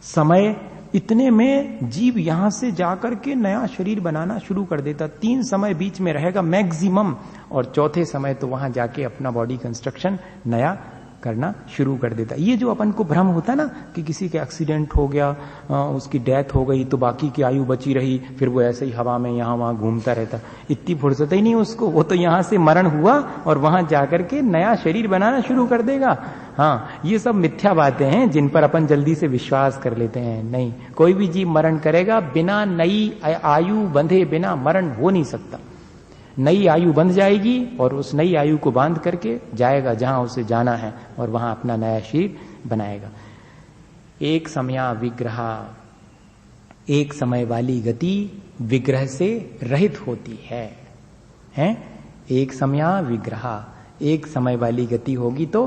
समय इतने में जीव यहां से जाकर के नया शरीर बनाना शुरू कर देता। 3 समय बीच में रहेगा मैक्सिमम, और चौथे समय तो वहां जाके अपना बॉडी कंस्ट्रक्शन नया करना शुरू कर देता। ये जो अपन को भ्रम होता है ना कि किसी का एक्सीडेंट हो गया, उसकी डेथ हो गई तो बाकी की आयु बची रही, फिर वो ऐसे ही हवा में यहां वहां घूमता रहता, इतनी फुर्सत ही नहीं उसको, वो तो यहां से मरण हुआ और वहां जाकर के नया शरीर बनाना शुरू कर देगा। हाँ, ये सब मिथ्या बातें हैं जिन पर अपन जल्दी से विश्वास कर लेते हैं। नहीं, कोई भी जीव मरण करेगा, बिना नई आयु बंधे बिना मरण हो नहीं सकता। नई आयु बंध जाएगी और उस नई आयु को बांध करके जाएगा जहां उसे जाना है और वहां अपना नया शरीर बनाएगा। एक समया विग्रह, एक समय वाली गति विग्रह से रहित होती है, हैं? एक समया विग्रह, एक समय वाली गति होगी तो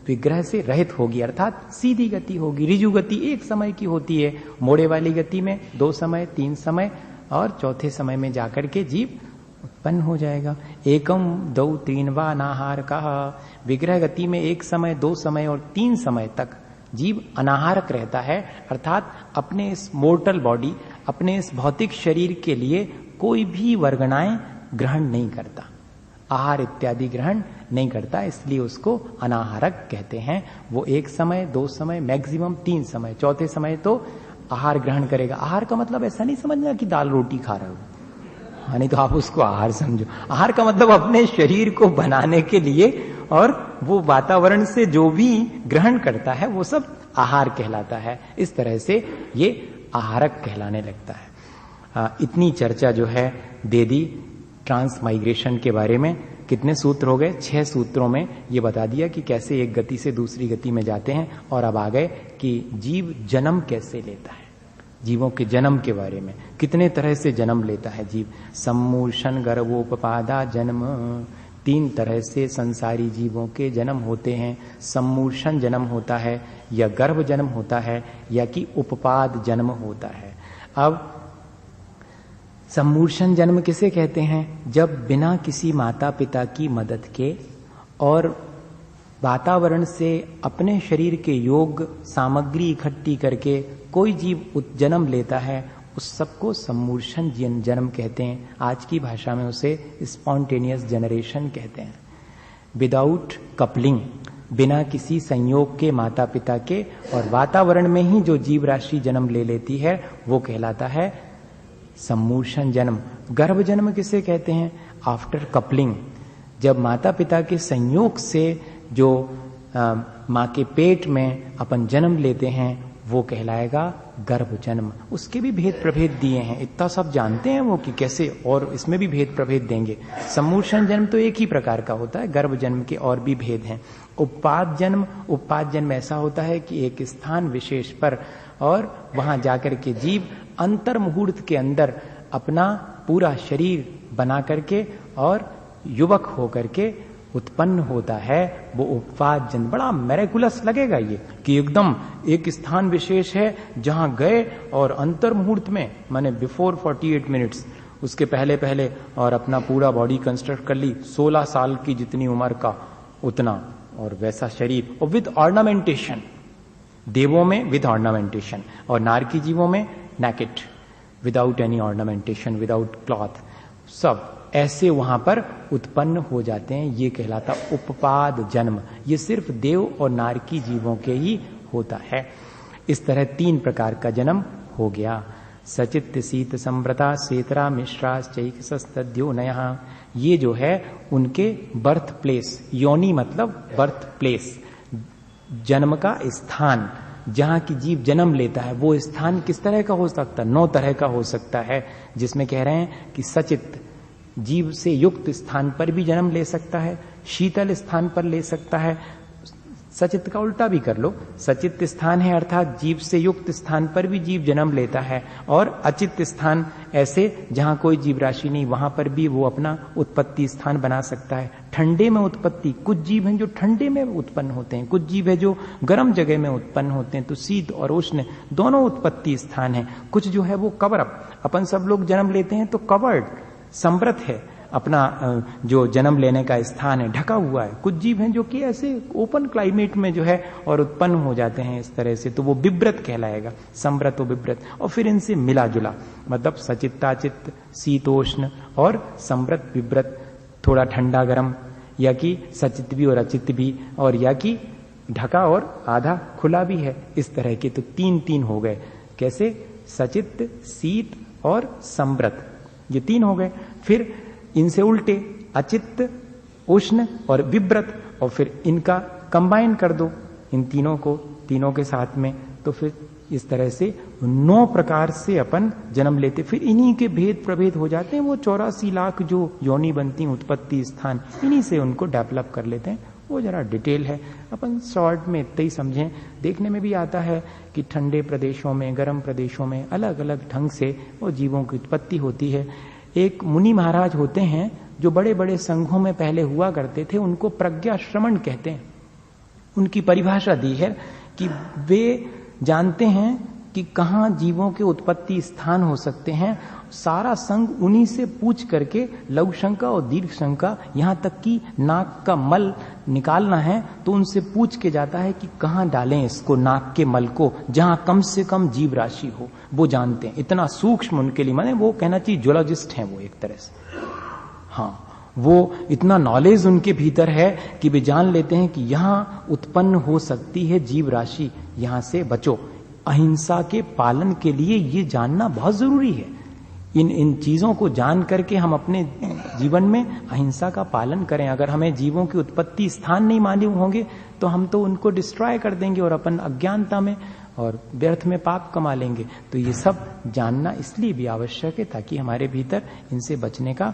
विग्रह से रहित होगी, अर्थात सीधी गति होगी। ऋजु गति एक समय की होती है, मोड़े वाली गति में 2 समय 3 समय और चौथे समय में जाकर के जीव उत्पन्न हो जाएगा। एकम 2 3 वा अनाहार कहा, विग्रह गति में 1 समय 2 समय और 3 समय तक जीव अनाहारक रहता है, अर्थात अपने इस मोर्टल बॉडी, अपने इस भौतिक शरीर के लिए कोई भी वर्गणाएं ग्रहण नहीं करता, आहार इत्यादि ग्रहण नहीं करता, इसलिए उसको अनाहारक कहते हैं। वो 1 समय 2 समय मैक्सिमम 3 समय, चौथे समय तो आहार ग्रहण करेगा। आहार का मतलब ऐसा नहीं समझना कि दाल रोटी खा रहे हो, हाँ, नहीं तो आप उसको आहार समझो। आहार का मतलब अपने शरीर को बनाने के लिए और वो वातावरण से जो भी ग्रहण करता है वो सब आहार कहलाता है। इस तरह से ये आहारक कहलाने लगता है। इतनी चर्चा जो है दे दी ट्रांसमाइग्रेशन के बारे में। कितने सूत्र हो गए? 6 सूत्रों में ये बता दिया कि कैसे एक गति से दूसरी गति में जाते हैं। और अब आ गए कि जीव जन्म कैसे लेता है, जीवों के जन्म के बारे में। कितने तरह से जन्म लेता है जीव? सम्मूर्छन गर्भोपपादा जन्म, 3 तरह से संसारी जीवों के जन्म होते हैं। सम्मूर्छन जन्म होता है, या गर्भ जन्म होता है, या कि उपपाद जन्म होता है। अब सम्मूर्छन जन्म किसे कहते हैं? जब बिना किसी माता पिता की मदद के और वातावरण से अपने शरीर के योग सामग्री इकट्ठी करके कोई जीव जन्म लेता है, उस सबको सम्मूर्छन जन्म कहते हैं। आज की भाषा में उसे स्पॉन्टेनियस जनरेशन कहते हैं। विदाउट कपलिंग, बिना किसी संयोग के माता पिता के और वातावरण में ही जो जीव राशि जन्म ले लेती है वो कहलाता है सम्मूर्छन जन्म। गर्भ जन्म किसे कहते हैं? आफ्टर कपलिंग, जब माता पिता के संयोग से जो माँ के पेट में अपन जन्म लेते हैं वो कहलाएगा गर्भ जन्म। उसके भी भेद प्रभेद दिए हैं, इतना सब जानते हैं वो कि कैसे, और इसमें भी भेद प्रभेद देंगे। सम्मूर्छन जन्म तो एक ही प्रकार का होता है, गर्भ जन्म के और भी भेद हैं। उपपाद जन्म ऐसा होता है कि एक स्थान विशेष पर और वहां जाकर के जीव अंतर मुहूर्त के अंदर अपना पूरा शरीर बना करके और युवक होकर के उत्पन्न होता है, वो उपपाद जन्म। बड़ा मैरेकुलस लगेगा ये कि एकदम एक स्थान विशेष है जहां गए और अंतर मुहूर्त में, माने बिफोर 48 मिनट्स, उसके पहले पहले और अपना पूरा बॉडी कंस्ट्रक्ट कर ली, 16 साल की जितनी उम्र का उतना, और वैसा शरीर, और विद ऑर्नामेंटेशन। देवों में विद ऑर्नामेंटेशन और नारकी जीवों में naked, without any ornamentation, without cloth, सब ऐसे वहां पर उत्पन्न हो जाते हैं। ये कहलाता उपपाद जन्म। ये सिर्फ देव और नारकी जीवों के ही होता है। इस तरह 3 प्रकार का जन्म हो गया। सचित शीत संव्रता सेतरा मिश्रा चैकसस्तद्यो नया, ये जो है उनके बर्थ प्लेस, योनि मतलब बर्थ प्लेस, जन्म का स्थान, जहां की जीव जन्म लेता है वो स्थान किस तरह का हो सकता है? 9 तरह का हो सकता है, जिसमें कह रहे हैं कि सचित, जीव से युक्त स्थान पर भी जन्म ले सकता है, शीतल स्थान पर ले सकता है। सचित का उल्टा भी कर लो, सचित स्थान है अर्थात जीव से युक्त स्थान पर भी जीव जन्म लेता है, और अचित स्थान ऐसे जहां कोई जीव राशि नहीं, वहां पर भी वो अपना उत्पत्ति स्थान बना सकता है। ठंडे में उत्पत्ति, कुछ जीव हैं जो ठंडे में उत्पन्न होते हैं, कुछ जीव है जो गर्म जगह में उत्पन्न होते हैं, तो शीत और उष्ण दोनों उत्पत्ति स्थान है। कुछ जो है वो कवर अप, अपन सब लोग जन्म लेते हैं तो कवर्ड, समृत है, अपना जो जन्म लेने का स्थान है ढका हुआ है। कुछ जीव हैं जो कि ऐसे ओपन क्लाइमेट में जो है और उत्पन्न हो जाते हैं इस तरह से, तो वो विव्रत कहलाएगा, समव्रत और विव्रत। और फिर इनसे मिला जुला, मतलब सचित्ताचित्त, शीतोष्ण और समव्रत विव्रत, थोड़ा ठंडा गर्म, या कि सचित भी और अचित भी, और या कि ढका और आधा खुला भी है, इस तरह के। तो तीन तीन हो गए, कैसे? सचित्त, शीत और समव्रत, ये तीन हो गए। फिर इनसे उल्टे अचित्त, उष्ण और विव्रत, और फिर इनका कंबाइन कर दो इन तीनों को, तीनों के साथ में, तो फिर इस तरह से 9 प्रकार से अपन जन्म लेते। फिर इन्हीं के भेद प्रभेद हो जाते हैं, वो 84 लाख जो योनि बनती हैं, उत्पत्ति स्थान, इन्हीं से उनको डेवलप कर लेते हैं। वो जरा डिटेल है, अपन शॉर्ट में इतना ही समझें। देखने में भी आता है कि ठंडे प्रदेशों में, गर्म प्रदेशों में अलग अलग ढंग से वो जीवों की उत्पत्ति होती है। एक मुनि महाराज होते हैं जो बड़े बड़े संघों में पहले हुआ करते थे, उनको प्रज्ञा श्रवण कहते हैं। उनकी परिभाषा दी है कि वे जानते हैं कि कहाँ जीवों के उत्पत्ति स्थान हो सकते हैं, सारा संग उन्हीं से पूछ करके लघु शंका और दीर्घ शंका, यहाँ तक कि नाक का मल निकालना है तो उनसे पूछ के जाता है कि कहाँ डालें इसको, नाक के मल को, जहाँ कम से कम जीव राशि हो, वो जानते हैं। इतना सूक्ष्म उनके लिए, माने वो कहना चाहिए जूलॉजिस्ट हैं वो एक तरह से। हाँ, वो इतना नॉलेज उनके भीतर है कि वे जान लेते हैं कि यहाँ उत्पन्न हो सकती है जीव राशि, यहाँ से बचो। अहिंसा के पालन के लिए ये जानना बहुत जरूरी है। इन चीजों को जान करके हम अपने जीवन में अहिंसा का पालन करें। अगर हमें जीवों की उत्पत्ति स्थान नहीं मालूम होंगे तो हम तो उनको डिस्ट्रॉय कर देंगे और अपन अज्ञानता में और व्यर्थ में पाप कमा लेंगे। तो ये सब जानना इसलिए भी आवश्यक है ताकि हमारे भीतर इनसे बचने का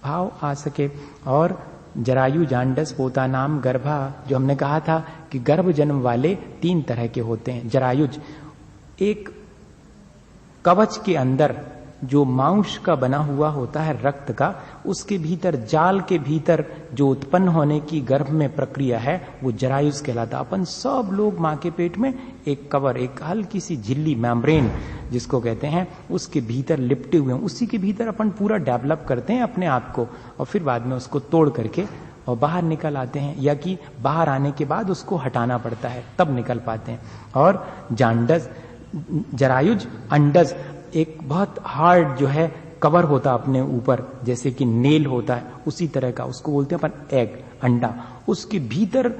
भाव आ सके। और जरायु, जांडस, पोता नाम, गर्भा, जो हमने कहा था कि गर्भ जन्म वाले 3 तरह के होते हैं। जरायुज एक कवच के अंदर जो मांस का बना हुआ होता है, रक्त का, उसके भीतर, जाल के भीतर जो उत्पन्न होने की गर्भ में प्रक्रिया है वो जरायुज कहलाता। अपन सब लोग माँ के पेट में एक कवर, एक हल्की सी झिल्ली, मेम्ब्रेन जिसको कहते हैं, उसके भीतर लिपटे हुए हैं। उसी के भीतर अपन पूरा डेवलप करते हैं अपने आप को, और फिर बाद में उसको तोड़ करके और बाहर निकल आते हैं, या कि बाहर आने के बाद उसको हटाना पड़ता है तब निकल पाते हैं। और जांडस, जरायुज, अंडज एक बहुत हार्ड जो है कवर होता अपने ऊपर, जैसे कि नेल होता है, उसी तरह का, उसको बोलते हैं अपन एग, अंडा। उसके भीतर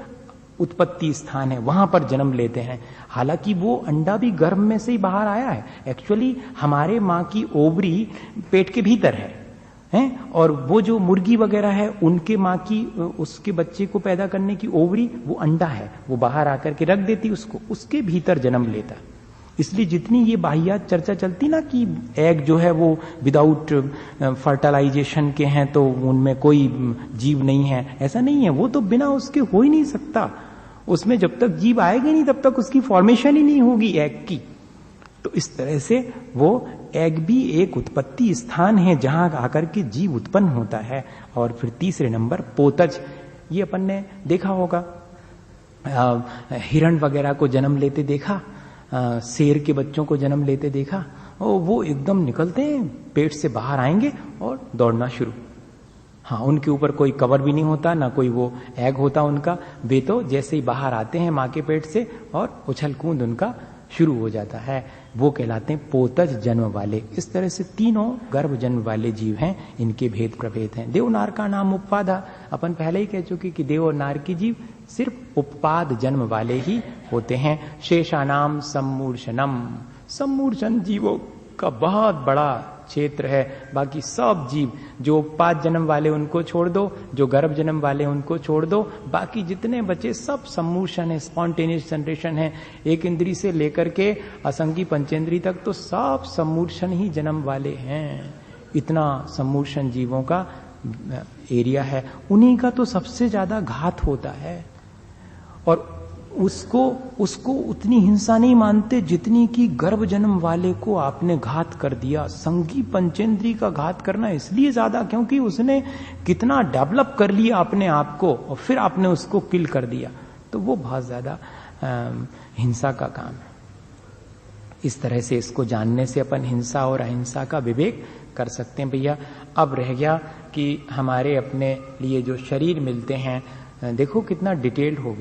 उत्पत्ति स्थान है, वहां पर जन्म लेते हैं। हालांकि वो अंडा भी गर्भ में से ही बाहर आया है। एक्चुअली हमारे माँ की ओवरी पेट के भीतर है, और वो जो मुर्गी वगैरह है उनके माँ की, उसके बच्चे को पैदा करने की ओवरी, वो अंडा है, वो बाहर आकर के रख देती उसको, उसके भीतर जन्म लेता। इसलिए जितनी ये बाहियात चर्चा चलती ना कि एग जो है वो विदाउट फर्टिलाइजेशन के हैं तो उनमें कोई जीव नहीं है, ऐसा नहीं है। वो तो बिना उसके हो ही नहीं सकता। उसमें जब तक जीव आएगा नहीं तब तक उसकी फॉर्मेशन ही नहीं होगी एग की। तो इस तरह से वो एग भी एक उत्पत्ति स्थान है जहां आकर के जीव उत्पन्न होता है। और फिर तीसरे नंबर पोतज, ये अपन ने देखा होगा, हिरण वगैरह को जन्म लेते देखा, शेर के बच्चों को जन्म लेते देखा, और वो एकदम निकलते हैं, पेट से बाहर आएंगे और दौड़ना शुरू। हाँ, उनके ऊपर कोई कवर भी नहीं होता, ना कोई वो एग होता उनका। वे तो जैसे ही बाहर आते हैं माँ के पेट से और उछल कूद उनका शुरू हो जाता है। वो कहलाते हैं पोतज जन्म वाले। इस तरह से तीनों गर्भ जन्म वाले जीव हैं, इनके भेद प्रभेद हैं। देव नार का नाम उपपादा, अपन पहले ही कह चुके कि देव और नार के जीव सिर्फ उपपाद जन्म वाले ही होते हैं। शेषानाम सम्मूर्छनम, सम्मूर्छन जीवों का बहुत बड़ा क्षेत्र है। बाकी सब जीव जो उपपाद जन्म वाले उनको छोड़ दो, जो गर्भ जन्म वाले उनको छोड़ दो, बाकी जितने बचे सब सम्मूर्छन है, स्पॉन्टेनियस जनरेशन है। एक इंद्री से लेकर के असंगी पंचेंद्री तक तो सब सम्मूर्छन ही जन्म वाले हैं। इतना सम्मूर्छन जीवों का एरिया है, उन्हीं का तो सबसे ज्यादा घात होता है। और उसको उतनी हिंसा नहीं मानते जितनी कि गर्भ जन्म वाले को आपने घात कर दिया। संगी पंचेंद्री का घात करना इसलिए ज्यादा क्योंकि उसने कितना डेवलप कर लिया अपने आप को और फिर आपने उसको किल कर दिया, तो वो बहुत ज्यादा हिंसा का काम है। इस तरह से इसको जानने से अपन हिंसा और अहिंसा का विवेक कर सकते हैं भैया। अब रह गया कि हमारे अपने लिए जो शरीर मिलते हैं, देखो कितना डिटेल्ड हो गया।